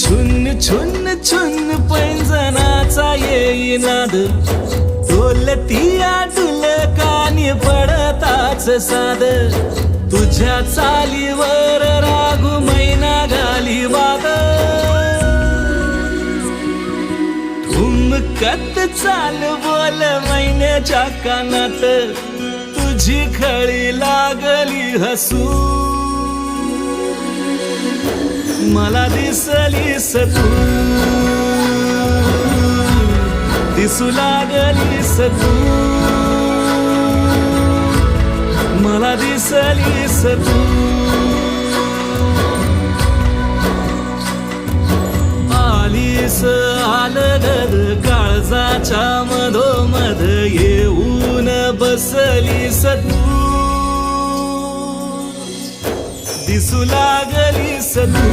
छुन छुन छुन पैंजनाचा येई नाद, डोलतिया डुलकानी पडताच साद. तुझ्या चालीवर रागू मैना घाली वाद, ठुमकत चाल बोल मैन्याच्या कानात. तुझी खळी लागली हसू, मला दिसलीस तू, दिसू लागलीस तू, मला दिसलीस तू. आलीस आलगद काळजाच्या मधोमध, येऊन बसलीस तू, दिसू लागलीस तू.